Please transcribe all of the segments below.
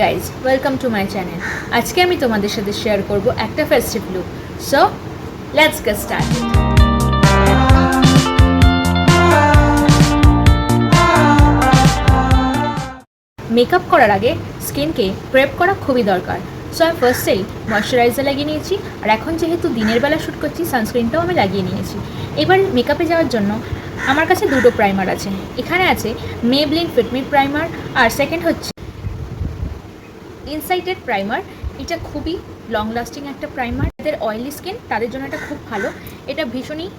Guys welcome to my channel. আজকে আমি তোমাদের সাথে শেয়ার করব একটা festive look. So let's get started. Makeup করার আগে স্কিনকে প্রেপ করা খুবই দরকার। সো আমি ফার্স্টেই ময়শ্চারাইজার লাগিয়ে নিয়েছি, আর এখন যেহেতু দিনের বেলা শ্যুট করছি সানস্ক্রিনটাও আমি লাগিয়ে নিয়েছি। এবার মেকআপে যাওয়ার জন্য আমার কাছে দুটো প্রাইমার আছে। এখানে আছে মেবলিন ফিট মি প্রাইমার, আর সেকেন্ড হচ্ছে ইনসাইটেড প্রাইমার। এটা খুবই লং লাস্টিং একটা প্রাইমার। যাদের অয়েলি স্কিন তাদের জন্য এটা খুব ভালো। এটা ভীষণই,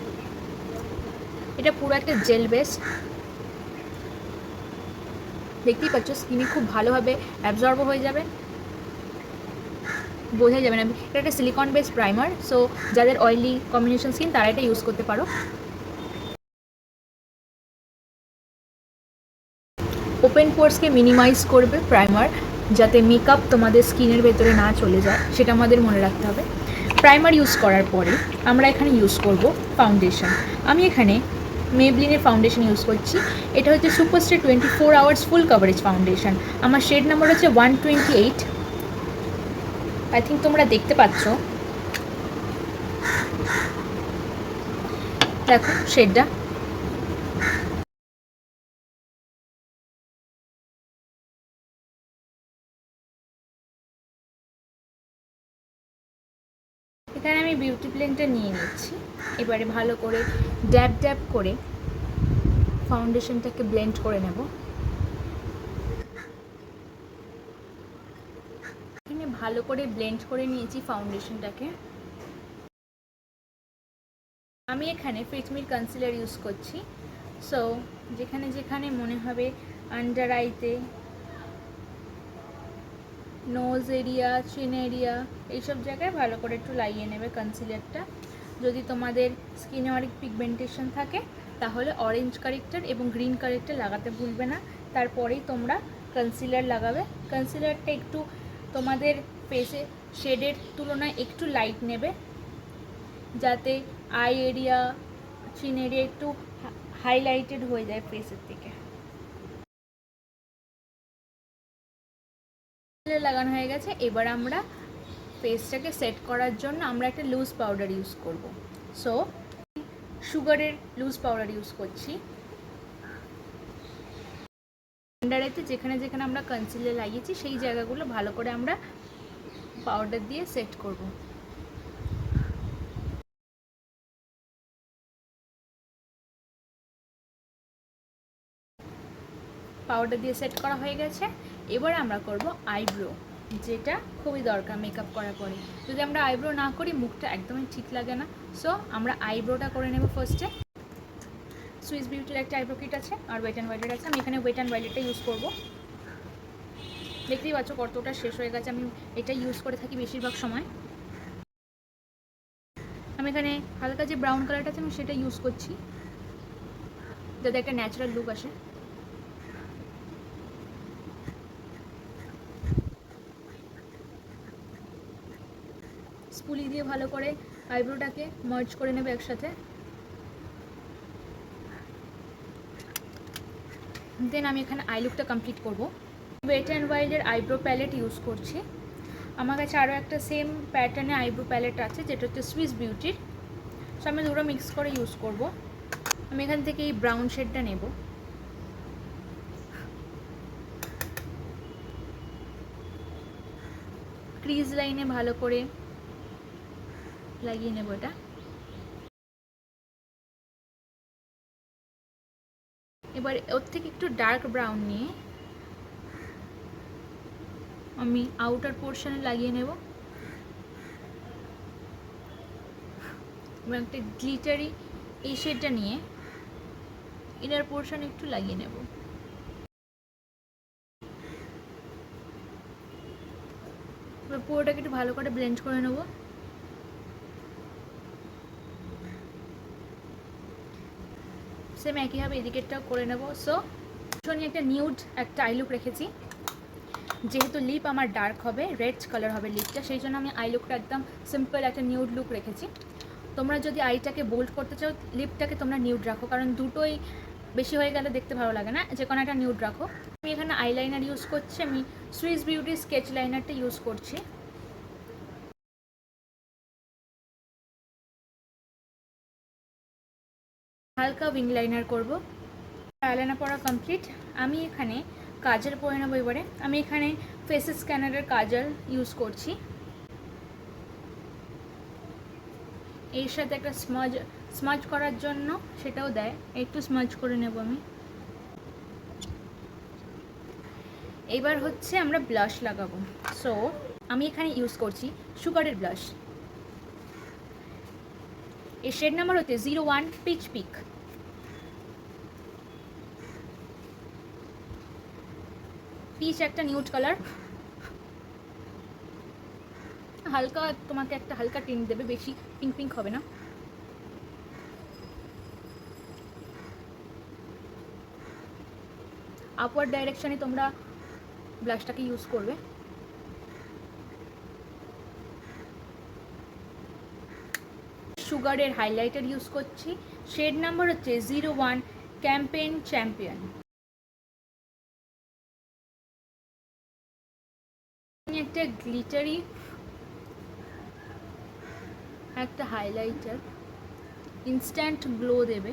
এটা পুরো একটা জেল বেস, দেখতেই পাচ্ছ স্কিনে খুব ভালোভাবে অ্যাবজর্ব হয়ে যাবে, বোঝাই যাবে না। এটা একটা সিলিকন বেস প্রাইমার, সো যাদের অয়েলি কম্বিনেশন স্কিন তারা এটা ইউজ করতে পারো। ওপেন পোর্সকে মিনিমাইজ করবে প্রাইমার, যাতে মেকআপ তোমাদের স্কিনের ভেতরে না চলে যায়, সেটা আমাদের মনে রাখতে হবে। প্রাইমার ইউজ করার পরে আমরা এখানে ইউজ করব ফাউন্ডেশন। আমি এখানে মেবলিনের ফাউন্ডেশন ইউজ করছি। এটা হচ্ছে সুপারস্টার 24 আওয়ার্স ফুল কভারেজ ফাউন্ডেশন। আমার শেড নাম্বার হচ্ছে 128। আই থিঙ্ক তোমরা দেখতে পাচ্ছ, দেখো শেডটা। এখানে আমি বিউটি ব্লেন্ডার নিয়ে নিচ্ছি। এবারে ভালো করে ড্যাব ড্যাব করে ফাউন্ডেশনটাকে ব্লেন্ড করে নেব। এখানে ভালো করে ব্লেন্ড করে নিয়েছি ফাউন্ডেশনটাকে। আমি এখানে ফিট মি কনসিলার ইউজ করছি। সো যেখানে যেখানে মনে হবে আন্ডার আইতে, নোজ এরিয়া, চিন এরিয়া, এইসব জায়গায় ভালো করে একটু লাগিয়ে নেবে কনসিলারটা। যদি তোমাদের স্কিনে অনেক পিগমেন্টেশন থাকে তাহলে অরেঞ্জ কারেক্টার এবং গ্রিন কারেক্টার লাগাতে ভুলবে না। তারপরেই তোমরা কনসিলার লাগাবে। কনসিলারটা একটু তোমাদের ফেসে শেডের তুলনায় একটু লাইট নেবে, যাতে আই এরিয়া, চিন এরিয়া একটু হাইলাইটেড হয়ে যায় ফেসের থেকে। লাগানো হয়ে গেছে। এবার আমরা ফেসটাকে সেট করার জন্য আমরা একটা লুজ পাউডার ইউজ করব। সো সুগারের লুজ পাউডার ইউজ করছি। আন্ডারেতে যেখানে যেখানে আমরা কনসিলার লাগিয়েছি সেই জায়গাগুলো ভালো করে আমরা পাউডার দিয়ে সেট করব। পাউডার দিয়ে সেট করা হয়ে গেছে। এবার আমরা করব আইব্রো, যেটা খুবই দরকার মেকআপ করার পরে। যদি আমরা আইব্রো না করি মুখটা একদমই ঠিক লাগে না। সো আমরা আইব্রোটা করে নেব ফার্স্টে। সুইস বিউটির একটা আইব্রো কিট আছে, আর ওয়েট অ্যান্ড ওয়াইল্ডের আছে। আমি এখানে ওয়েট অ্যান্ড ওয়াইল্ডটা ইউজ করব। দেখতেই পাচ্ছ কতটা শেষ হয়ে গেছে। আমি এটা ইউজ করে থাকি বেশিরভাগ সময়। আমি এখানে হালকা যে ব্রাউন কালারটা আছে আমি সেটা ইউজ করছি, যাতে একটা ন্যাচারাল লুক আসে। স্পুলি দিয়ে ভালো করে আইব্রোটাকে মার্জ করে নেবে একসাথে। দেন আমি এখানে আই লুকটা কমপ্লিট করব। ওয়েট অ্যান্ড ওয়াইল্ডের আইব্রো প্যালেট ইউজ করছি। আমার কাছে আরও একটা সেম প্যাটার্নে আইব্রো প্যালেট আছে, যেটা হচ্ছে সুইস বিউটির। সো আমি দুটো মিক্স করে ইউজ করব। আমি এখান থেকে এই ব্রাউন শেডটা নেব। ক্রিজ লাইনে ভালো করে লাগিয়ে নেব এটা। এবার ওর থেকে একটু ডার্ক ব্রাউন নিয়ে আমি আউটার পোর্শনে লাগিয়ে নেব এবং একটা গ্লিটারি এই শেডটা নিয়ে ইনার পোর্শনে একটু লাগিয়ে নেব। এবার পুরোটাকে একটু ভালো করে ব্লেন্ড করে নেব। সেম একইভাবে এদিকেরটাও করে নেব। সো ভীষণই একটা নিউড একটা আই লুক রেখেছি। যেহেতু লিপ আমার ডার্ক হবে, রেড কালার হবে লিপটা, সেই জন্য আমি আই লুকটা একদম সিম্পল একটা নিউড লুক রেখেছি। তোমরা যদি আইটাকে বোল্ড করতে চাও লিপটাকে তোমরা নিউড রাখো, কারণ দুটোই বেশি হয়ে গেলে দেখতে ভালো লাগে না, যে কোনো একটা নিউড রাখো। আমি এখানে আইলাইনার ইউজ করছি, আমি সুইস বিউটি স্কেচ লাইনারটা ইউজ করছি। হালকা উইং লাইনার করবো। আইলাইনার পরা কমপ্লিট। আমি এখানে কাজল পরে নেবো এবারে। আমি এখানে ফেস স্ক্যানারের কাজল ইউজ করছি। এর সাথে একটা স্মাজ করার জন্য সেটাও দেয়, একটু স্মাজ করে নেব আমি। এবার হচ্ছে আমরা ব্লাশ লাগাবো। সো আমি এখানে ইউজ করছি সুগারের ব্লাশ। এর শেড নাম্বার হচ্ছে 01 পিচ পিক। পিচ একটা নিউড কালার, হালকা তোমাকে একটা হালকা টিন দেবে, বেশি পিঙ্ক পিঙ্ক হবে না। আপওয়ার্ড ডাইরেকশনে তোমরা ব্লাশটাকে ইউজ করবে। সুগারের হাইলাইটার ইউজ করছি, শেড নাম্বার হচ্ছে 01 ক্যাম্পেইন চ্যাম্পিয়ন। একটা গ্লিটারি একটা হাইলাইটার ইনস্ট্যান্ট গ্লো দেবে।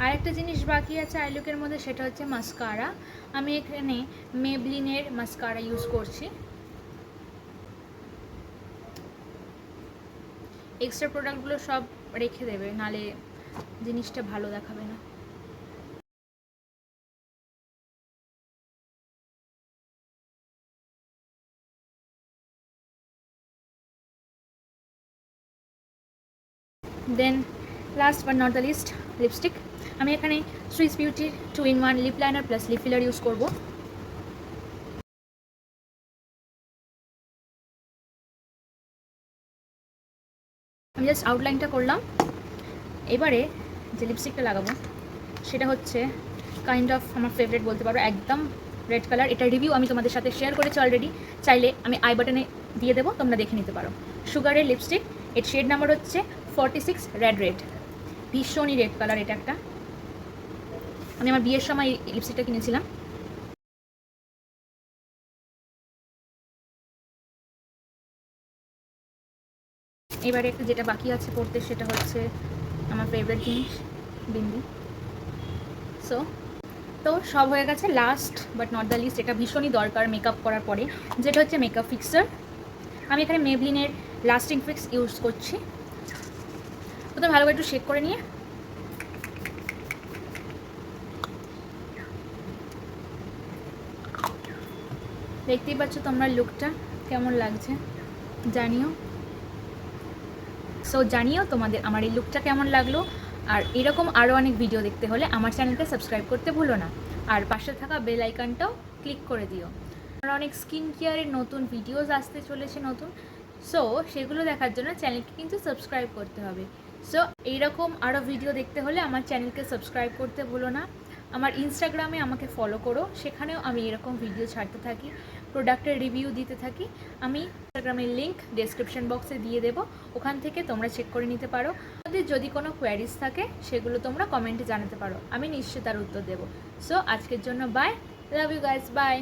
আরেকটা জিনিস বাকি আছে আই লুকের মধ্যে, সেটা হচ্ছে মাস্কারা। আমি এখানে মেবলিনের মাস্কারা ইউজ করছি। এক্সট্রা প্রোডাক্টগুলো সব রেখে দেবে, নালে জিনিসটা ভালো দেখাবে না। Then last but not the least, lipstick. আমি এখানে সুইস বিউটির 2-in-1 lip liner plus lip filler use করব। আমি জাস্ট আউটলাইনটা করলাম। এবারে যে লিপস্টিকটা লাগাবো সেটা হচ্ছে কাইন্ড অফ আমার ফেভারিট বলতে পারো, একদম রেড কালার। এটা রিভিউ আমি তোমাদের সাথে শেয়ার করেছি অলরেডি, চাইলে আমি আই বাটনে দিয়ে দেবো, তোমরা দেখে নিতে পারো। সুগারের লিপস্টিক, এর শেড নাম্বার হচ্ছে 46 রেড। ভীষণই রেড কালার এটা একটা। আমি আমার বিয়ের সময় এই লিপস্টিকটা কিনেছিলাম। এবারে একটা যেটা বাকি আছে পড়তে, সেটা হচ্ছে আমার ফেভারিট জিনিস, বিন্দি। তো সব হয়ে গেছে। Last but not the least, এটা ভীষণই দরকার মেকআপ করার পরে, যেটা হচ্ছে মেকআপ ফিক্সার। আমি এখানে মেবলিনের লাস্টিং ফিক্স ইউজ করছি। প্রথমে ভালো করে একটু শেক করে নিয়ে দেখতেই পাচ্ছ তোমরা লুকটা কেমন লাগছে, জানিও। সো জানিও তোমাদের আমার এই লুকটা কেমন লাগলো। আর এরকম আরও অনেক ভিডিও দেখতে হলে আমার চ্যানেলকে সাবস্ক্রাইব করতে ভুলো না, আর পাশে থাকা বেল আইকনটাও ক্লিক করে দিও। আমার অনেক স্কিন কেয়ারের নতুন ভিডিওস আসতে চলেছে নতুন, সো সেগুলো দেখার জন্য চ্যানেলকে কিন্তু সাবস্ক্রাইব করতে হবে। সো এইরকম আরও ভিডিও দেখতে হলে আমার চ্যানেলকে সাবস্ক্রাইব করতে ভুলো না। আমার ইনস্টাগ্রামে আমাকে ফলো করো, সেখানেও আমি এরকম ভিডিও ছাড়তে থাকি, প্রোডাক্টের রিভিউ দিতে থাকি। আমি ইনস্টাগ্রামের লিঙ্ক ডেসক্রিপশন বক্সে দিয়ে দেবো, ওখান থেকে তোমরা চেক করে নিতে পারো। তোমাদের যদি কোনো কোয়ারিজ থাকে সেগুলো তোমরা কমেন্টে জানাতে পারো, আমি নিশ্চয়ই তার উত্তর দেবো। সো আজকের জন্য bye, love you guys, by.